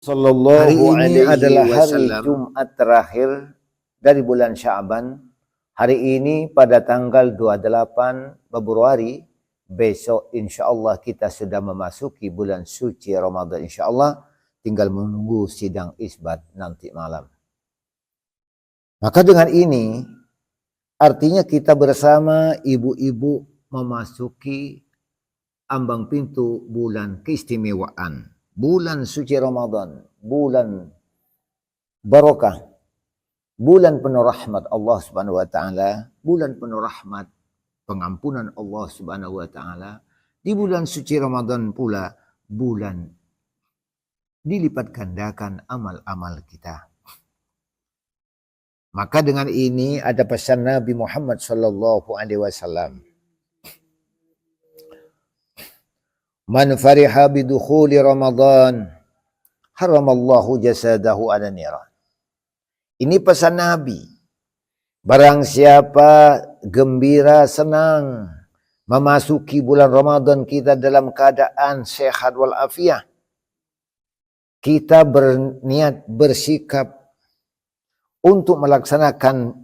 Hari ini adalah hari wasallam. Jumat terakhir dari bulan Sya'ban. Hari ini pada tanggal 28 Februari, besok insyaAllah kita sudah memasuki bulan suci Ramadan insyaAllah. Tinggal menunggu sidang isbat nanti malam. Maka dengan ini, artinya kita bersama ibu-ibu memasuki ambang pintu bulan keistimewaan. Bulan suci Ramadan, bulan barakah, bulan penuh rahmat Allah Subhanahu wa taala, bulan penuh rahmat pengampunan Allah Subhanahu wa taala. Di bulan suci Ramadan pula bulan dilipat gandakan amal-amal kita. Maka dengan ini ada pesan Nabi Muhammad sallallahu alaihi wasallam. Man fariha bidukhuli Ramadan haramallahu jasadahu ala niran. Ini pesan Nabi. Barang siapa gembira senang memasuki bulan Ramadan kita dalam keadaan sehat walafiat. Kita berniat bersikap untuk melaksanakan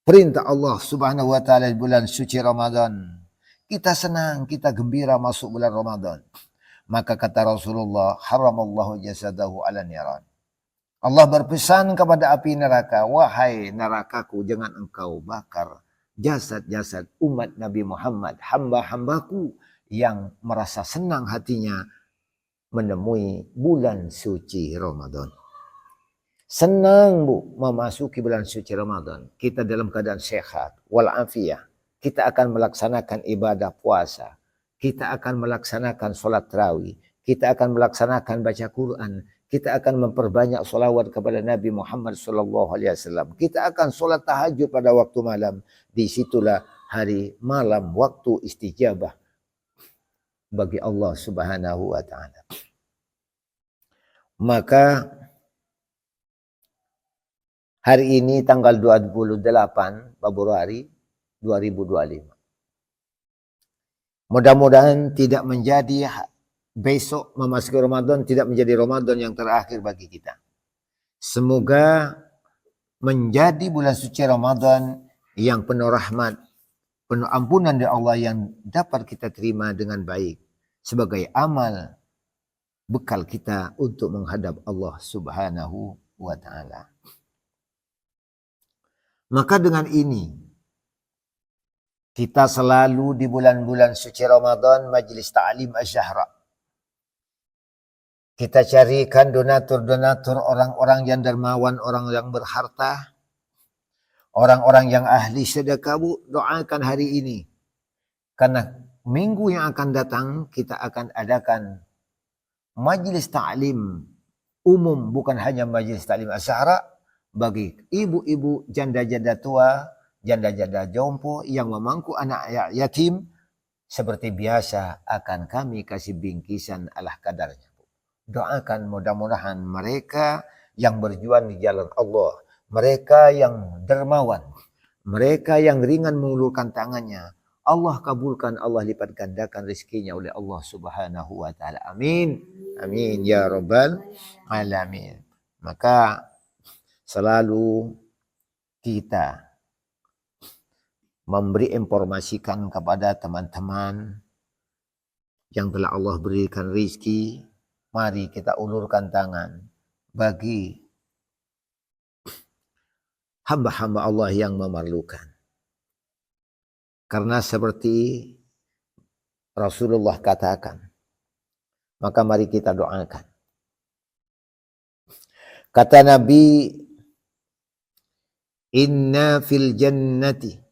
perintah Allah Subhanahu wa taala di bulan suci Ramadan. Kita senang, kita gembira masuk bulan Ramadan. Maka kata Rasulullah, haramallahu jasadahu ala niran. Allah berpesan kepada api neraka, wahai nerakaku, jangan engkau bakar jasad-jasad umat Nabi Muhammad, hamba-hambaku yang merasa senang hatinya menemui bulan suci Ramadan. Senang memasuki bulan suci Ramadan. Kita dalam keadaan sehat, walafiat. Kita akan melaksanakan ibadah puasa. Kita akan melaksanakan solat tarawih. Kita akan melaksanakan baca Quran. Kita akan memperbanyak solawat kepada Nabi Muhammad SAW. Kita akan solat tahajud pada waktu malam. Disitulah hari malam waktu istijabah bagi Allah Subhanahu wa taala. Maka hari ini tanggal 28 Februari 2025. Mudah-mudahan tidak menjadi besok memasuki Ramadan tidak menjadi Ramadan yang terakhir bagi kita. Semoga menjadi bulan suci Ramadan yang penuh rahmat, penuh ampunan dari Allah yang dapat kita terima dengan baik sebagai amal bekal kita untuk menghadap Allah Subhanahu wa taala. Maka dengan ini kita selalu di bulan-bulan suci Ramadan majlis ta'lim asy-syahra. Kita carikan donatur-donatur, orang-orang yang dermawan, orang yang berharta, orang-orang yang ahli sedekah. Doakan hari ini. Karena minggu yang akan datang kita akan adakan majlis ta'lim umum, bukan hanya majlis ta'lim asy-syahra bagi ibu-ibu janda-janda tua, janda-janda jompo yang memangku anak yatim. Seperti biasa akan kami kasih bingkisan ala kadarnya. Doakan mudah-mudahan mereka yang berjuang di jalan Allah, mereka yang dermawan, mereka yang ringan mengulurkan tangannya, Allah kabulkan, Allah lipat gandakan rezekinya oleh Allah Subhanahu wa taala. Amin. Amin ya rabbal alamin. Maka selalu kita memberi informasikan kepada teman-teman yang telah Allah berikan rezeki, mari kita ulurkan tangan bagi hamba-hamba Allah yang memerlukan. Karena seperti Rasulullah katakan, maka mari kita doakan. Kata Nabi, inna fil jannati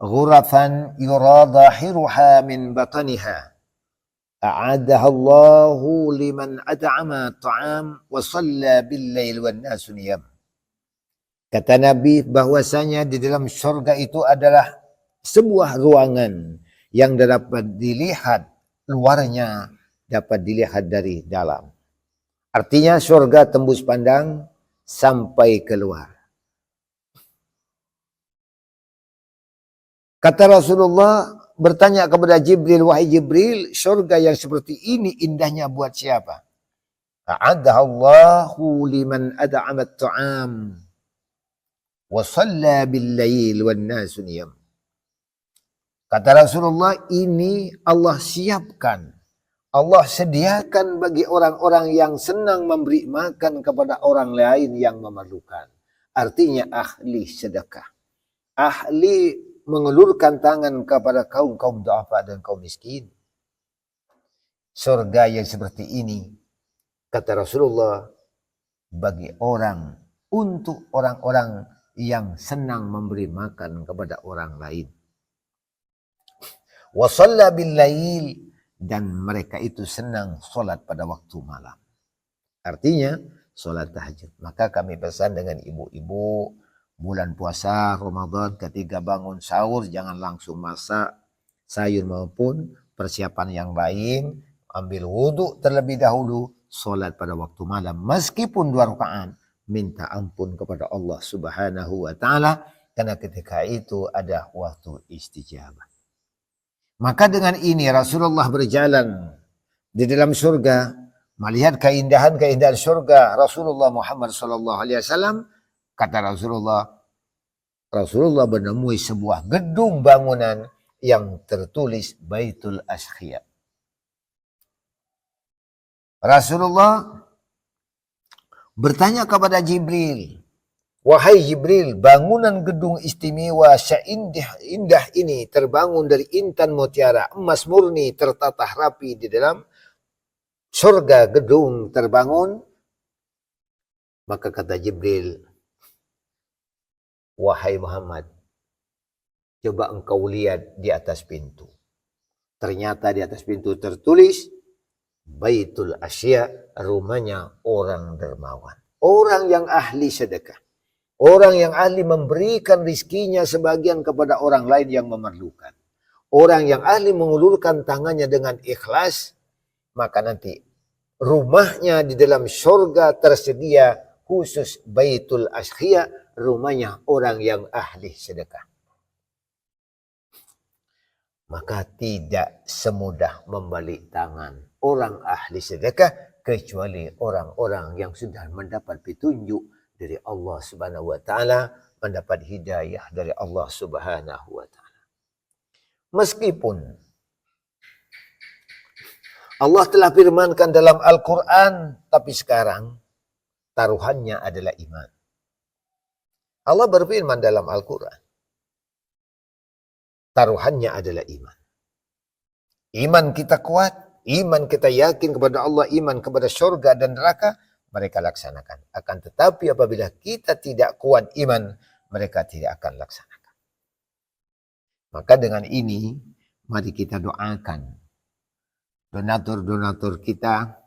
ghurafan yura dhahiruha min bataniha a'adaha Allahu liman at'ama ta'am wa shalla bil lail wan nasu niyam. Kata Nabi bahwasanya di dalam syurga itu adalah sebuah ruangan yang dapat dilihat luarnya, dapat dilihat dari dalam. Artinya syurga tembus pandang sampai keluar. Kata Rasulullah bertanya kepada Jibril, wahai Jibril, syurga yang seperti ini indahnya buat siapa? A'addaha Allahu liman ad'ama at-ta'am wa shalla bil-lail wan nasu niyam. Kata Rasulullah, ini Allah siapkan, Allah sediakan bagi orang-orang yang senang memberi makan kepada orang lain yang memerlukan. Artinya ahli sedekah, ahli mengelurkan tangan kepada kaum-kaum du'afa dan kaum miskin. Surga yang seperti ini, kata Rasulullah, bagi orang, untuk orang-orang yang senang memberi makan kepada orang lain. Wa shalla bil lail, dan mereka itu senang solat pada waktu malam. Artinya solat tahajud. Maka kami pesan dengan ibu-ibu, bulan puasa Ramadan ketika bangun sahur jangan langsung masak sayur maupun persiapan yang lain. Ambil wudhu terlebih dahulu, solat pada waktu malam. Meskipun 2 rakaat, minta ampun kepada Allah Subhanahu wa ta'ala. Karena ketika itu ada waktu istijabah. Maka dengan ini Rasulullah berjalan di dalam surga, melihat keindahan-keindahan surga Rasulullah Muhammad SAW. Kata Rasulullah menemui sebuah gedung bangunan yang tertulis Baitul Ashiya. Rasulullah bertanya kepada Jibril, wahai Jibril, bangunan gedung istimewa seindah ini terbangun dari intan mutiara, emas murni, tertata rapi di dalam surga gedung terbangun. Maka kata Jibril, wahai Muhammad, coba engkau lihat di atas pintu. Ternyata di atas pintu tertulis Baitul Ashiya, rumahnya orang dermawan, orang yang ahli sedekah. Orang yang ahli memberikan rizkinya sebagian kepada orang lain yang memerlukan. Orang yang ahli mengulurkan tangannya dengan ikhlas, maka nanti rumahnya di dalam surga tersedia khusus Baitul Ashiya, rumahnya orang yang ahli sedekah. Maka tidak semudah membalik tangan orang ahli sedekah kecuali orang-orang yang sudah mendapat petunjuk dari Allah Subhanahu wa ta'ala, mendapat hidayah dari Allah Subhanahu wa ta'ala. Meskipun Allah telah firmankan dalam Al-Quran, tapi sekarang taruhannya adalah iman. Allah berfirman dalam Al-Quran, taruhannya adalah iman. Iman kita kuat, iman kita yakin kepada Allah, iman kepada surga dan neraka, mereka laksanakan. Akan tetapi apabila kita tidak kuat iman, mereka tidak akan laksanakan. Maka dengan ini, mari kita doakan donatur-donatur kita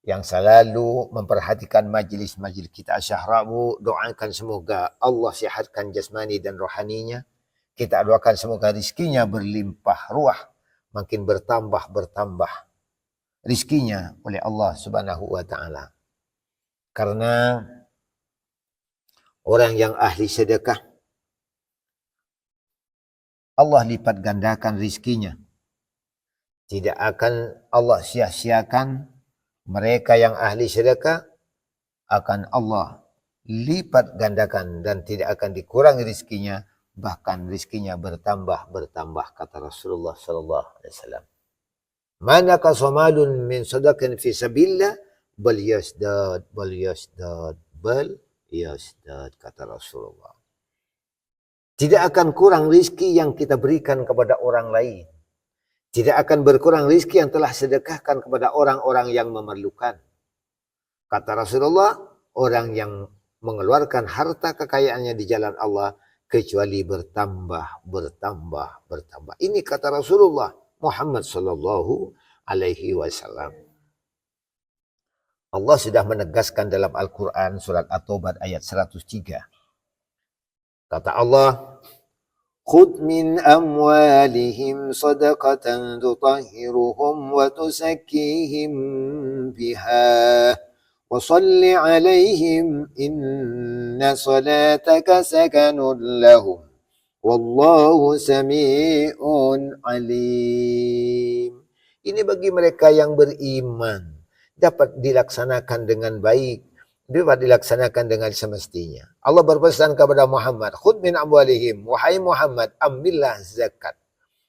yang selalu memperhatikan majlis-majlis kita Asyahramu. Doakan semoga Allah sihatkan jasmani dan rohaninya. Kita doakan semoga rizkinya berlimpah ruah, makin bertambah rizkinya oleh Allah Subhanahu wa ta'ala. Karena orang yang ahli sedekah, Allah lipat gandakan rizkinya. Tidak akan Allah sia-siakan mereka yang ahli sedekah, akan Allah lipat gandakan dan tidak akan dikurangi rizkinya, bahkan rizkinya bertambah, kata Rasulullah sallallahu alaihi wasallam. Mana kasamalun min sadaqin fi sabilillah bal yasdad, kata Rasulullah. Tidak akan kurang rizki yang kita berikan kepada orang lain. Tidak akan berkurang rizki yang telah sedekahkan kepada orang-orang yang memerlukan. Kata Rasulullah, orang yang mengeluarkan harta kekayaannya di jalan Allah, kecuali bertambah. Ini kata Rasulullah Muhammad sallallahu alaihi wasallam. Allah sudah menegaskan dalam Al-Quran surat At-Taubah ayat 103. Kata Allah, khudh min amwalihim sadaqatan tutahhiruhum wa tusakkihim biha wa salli alaihim inna salataka sakanun lahum wallahu sami'un alim. Ini bagi mereka yang beriman. dapat dilaksanakan dengan baik, dapat dilaksanakan dengan semestinya. Allah berpesan kepada Muhammad, khudh min amwalihim, wahai Muhammad, ambillah zakat.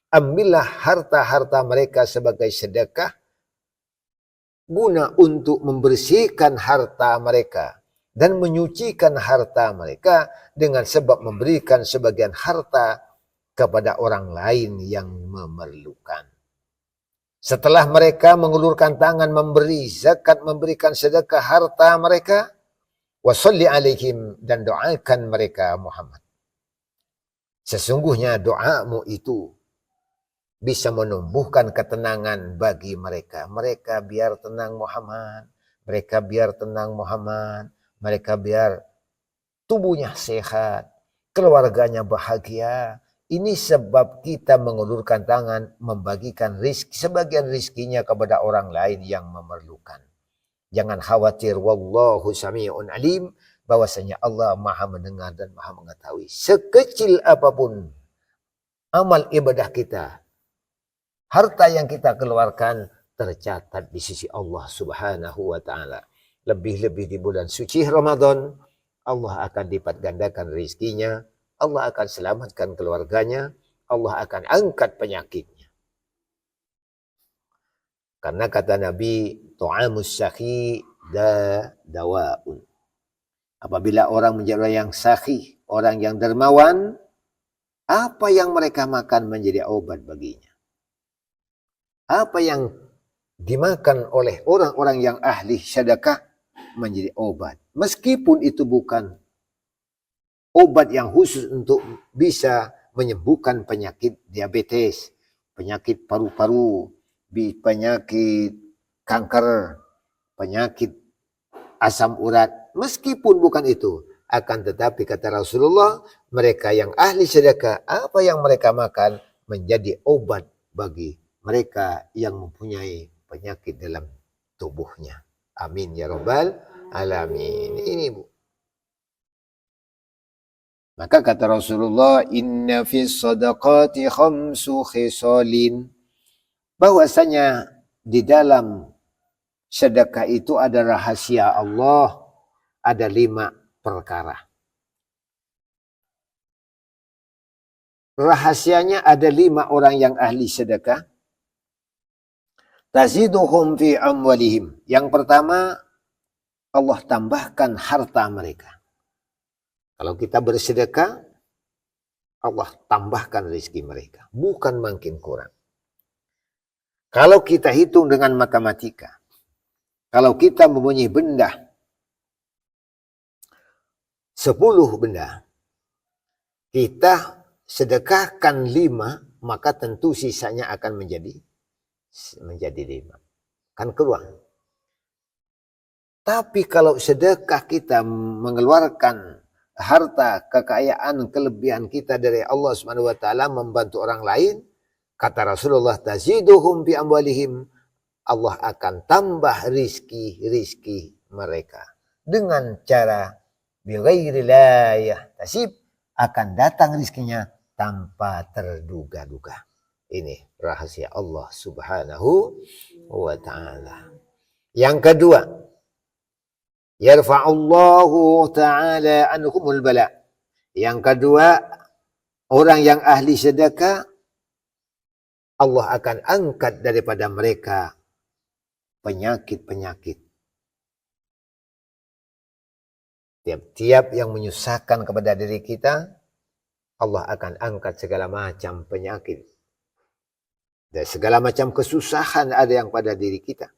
Ambillah harta-harta mereka sebagai sedekah, guna untuk membersihkan harta mereka dan menyucikan harta mereka dengan sebab memberikan sebagian harta kepada orang lain yang memerlukan. Setelah mereka mengulurkan tangan memberi zakat, memberikan sedekah harta mereka, wasalli alaihim, dan doakan mereka Muhammad. Sesungguhnya doamu itu bisa menumbuhkan ketenangan bagi mereka. Mereka biar tenang Muhammad. Mereka biar tenang Muhammad. Mereka biar tubuhnya sehat. Keluarganya bahagia. Ini sebab kita mengulurkan tangan, membagikan rizki, sebagian rizkinya kepada orang lain yang memerlukan. Jangan khawatir, wallahu sami'un alim, bahwasanya Allah maha mendengar dan maha mengetahui. Sekecil apapun amal ibadah kita, harta yang kita keluarkan tercatat di sisi Allah Subhanahu wa taala. Lebih-lebih di bulan suci Ramadan, Allah akan lipat gandakan rizkinya, Allah akan selamatkan keluarganya, Allah akan angkat penyakitnya. Karena kata Nabi, tu'amus syakhi dawaun. Apabila orang menjadi orang yang sakhi, orang yang dermawan, apa yang mereka makan menjadi obat baginya. Apa yang dimakan oleh orang-orang yang ahli sedekah menjadi obat. Meskipun itu bukan obat yang khusus untuk bisa menyembuhkan penyakit diabetes, penyakit paru-paru, penyakit kanker, penyakit asam urat. Meskipun bukan itu, akan tetapi kata Rasulullah, mereka yang ahli sedekah, apa yang mereka makan menjadi obat bagi mereka yang mempunyai penyakit dalam tubuhnya. Amin ya rabbal alamin. Ini Bu. Maka kata Rasulullah, inna fis sadaqati khamsu khisalin. Bahwasanya di dalam sedekah itu ada rahasia Allah, ada 5 perkara. Rahasianya ada 5 orang yang ahli sedekah. Taziduhum fi amwalihim. Yang pertama, Allah tambahkan harta mereka. Kalau kita bersedekah, Allah tambahkan rezeki mereka. Bukan makin kurang. Kalau kita hitung dengan matematika, kalau kita mempunyai benda, 10 benda, kita sedekahkan 5, maka tentu sisanya akan menjadi 5. Kan keluar. Tapi kalau sedekah kita mengeluarkan harta, kekayaan, kelebihan kita dari Allah Subhanahu wa taala membantu orang lain, kata Rasulullah, taziduhum bi amwalihim, Allah akan tambah rizki mereka dengan cara bighairi la yahtasib, akan datang rizkinya tanpa terduga-duga. Ini rahasia Allah Subhanahu wa taala. Yang kedua, yarfa'ullahu ta'ala anhumul bala. Yang kedua, orang yang ahli sedekah, Allah akan angkat daripada mereka penyakit-penyakit. Tiap-tiap yang menyusahkan kepada diri kita, Allah akan angkat segala macam penyakit. Dan segala macam kesusahan ada yang pada diri kita.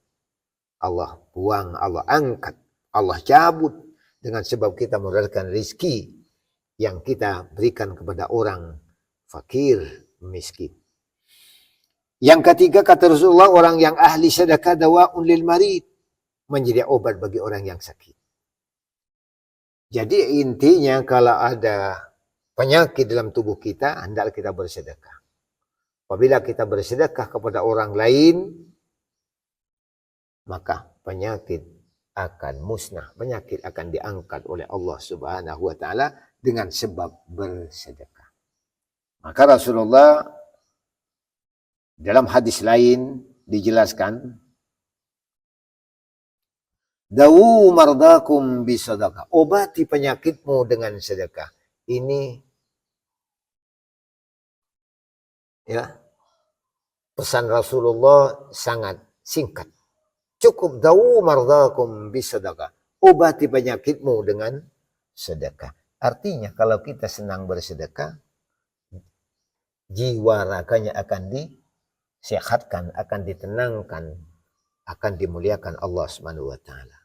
Allah buang, Allah angkat. Allah cabut dengan sebab kita mendapatkan rezeki yang kita berikan kepada orang fakir, miskin. Yang ketiga kata Rasulullah, orang yang ahli sedekah dawa'un lil marid, menjadi obat bagi orang yang sakit. Jadi intinya kalau ada penyakit dalam tubuh kita, hendaklah kita bersedekah. Apabila kita bersedekah kepada orang lain, maka penyakit akan musnah, penyakit akan diangkat oleh Allah Subhanahu wa taala dengan sebab bersedekah. Maka Rasulullah dalam hadis lain dijelaskan, Dawu mardakum bisadaqah. Obati penyakitmu dengan sedekah. Ini ya pesan Rasulullah sangat singkat. Cukup dawu mardakum bisadaqah. Obati penyakitmu dengan sedekah. Artinya kalau kita senang bersedekah, jiwa raganya akan disehatkan, akan ditenangkan, akan dimuliakan Allah Subhanahu wa taala.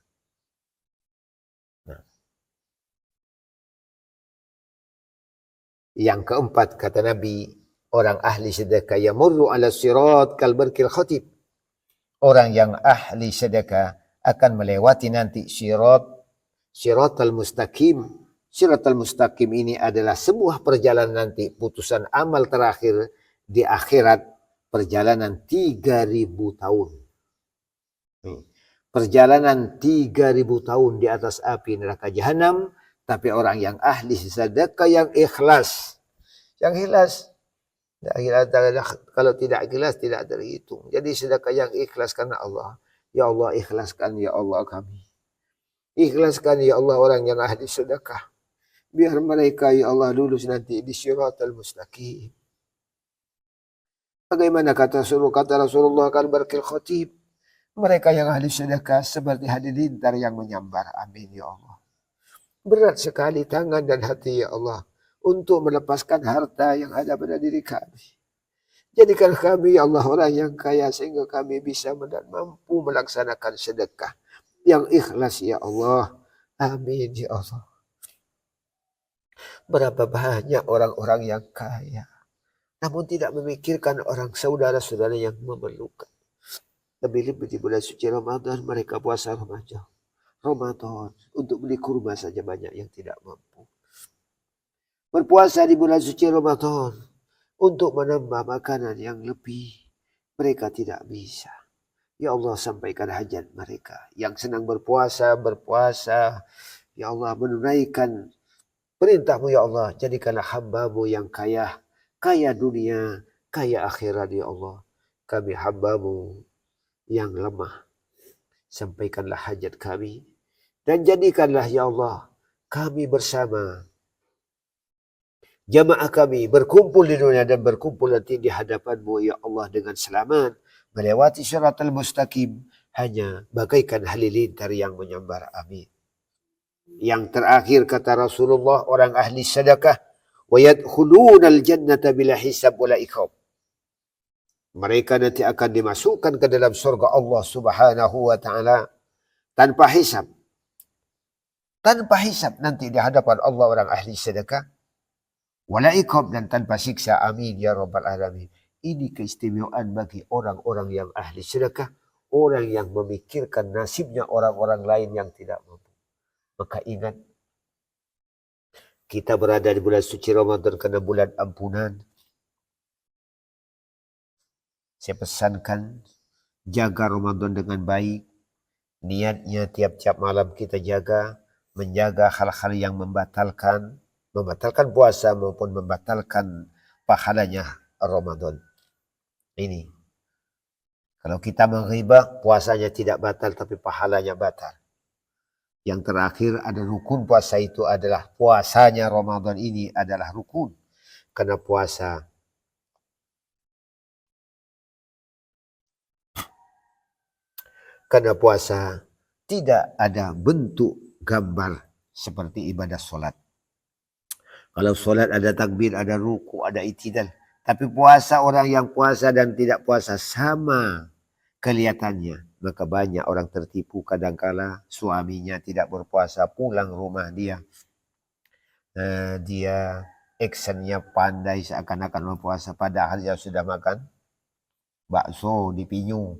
Nah. Yang keempat kata Nabi, orang ahli sedekah yamurru ala sirat kal barkil khatib. Orang yang ahli sedekah akan melewati nanti siratal mustaqim. Siratal mustaqim ini adalah sebuah perjalanan nanti, putusan amal terakhir di akhirat, perjalanan 3000 tahun. Perjalanan 3000 tahun di atas api neraka jahanam, tapi orang yang ahli sedekah yang ikhlas. Yang ikhlas. Kalau tidak ikhlas tidak terhitung. Jadi sedekah yang ikhlas karena Allah. Ya Allah ikhlaskan ya Allah kami. Ikhlaskan ya Allah orang yang ahli sedekah. Biar mereka ya Allah lulus nanti di siratal mustaqim. Bagaimana kata Rasulullah kan barkil khatib. Mereka yang ahli sedekah seperti halilintar yang menyambar. Amin ya Allah. Berat sekali tangan dan hati ya Allah untuk melepaskan harta yang ada pada diri kami. Jadikan kami ya Allah orang yang kaya sehingga kami bisa dan mampu melaksanakan sedekah yang ikhlas ya Allah. Amin ya Allah. Berapa banyak orang-orang yang kaya namun tidak memikirkan orang saudara-saudara yang memerlukan. Lebih-lebih di bulan suci Ramadan mereka puasa Ramadan untuk beli kurma saja banyak yang tidak mampu. Berpuasa di bulan suci Ramadan untuk menambah makanan yang lebih, mereka tidak bisa. Ya Allah sampaikan hajat mereka. Yang senang berpuasa. Ya Allah menunaikan perintahmu ya Allah. Jadikanlah hamba-Mu yang kaya dunia, kaya akhirat ya Allah. Kami hamba-Mu yang lemah. Sampaikanlah hajat kami. Dan jadikanlah ya Allah kami bersama jamaah kami berkumpul di dunia dan berkumpul nanti di hadapan-Mu ya Allah dengan selamat. Melewati siratal mustaqim hanya bagaikan halilintar yang menyambar. Amin. Yang terakhir kata Rasulullah orang ahli sedekah wa yadkhulunal jannata bila hisab wala iqab. Mereka nanti akan dimasukkan ke dalam surga Allah Subhanahu wa taala tanpa hisab. Tanpa hisab nanti di hadapan Allah orang ahli sedekah. Wala iqab dan tanpa siksa. Amin ya rabbal alamin. Ini keistimewaan bagi orang-orang yang ahli sedekah, orang yang memikirkan nasibnya orang-orang lain yang tidak mampu. Maka ingat, kita berada di bulan suci Ramadan karena bulan ampunan. Saya pesankan, jaga Ramadan dengan baik. Niatnya tiap-tiap malam kita jaga, menjaga hal-hal yang membatalkan puasa maupun membatalkan pahalanya Ramadan. Ini. Kalau kita menghibah, puasanya tidak batal tapi pahalanya batal. Yang terakhir ada rukun puasa itu adalah puasanya Ramadan ini adalah rukun. Karena puasa tidak ada bentuk gambar seperti ibadah solat. Kalau solat ada takbir, ada ruku, ada itidal. Tapi puasa orang yang puasa dan tidak puasa sama kelihatannya. Maka banyak orang tertipu kadangkala suaminya tidak berpuasa pulang rumah dia. Dia actionnya pandai seakan-akan berpuasa padahal dia sudah makan bakso di Pinyu.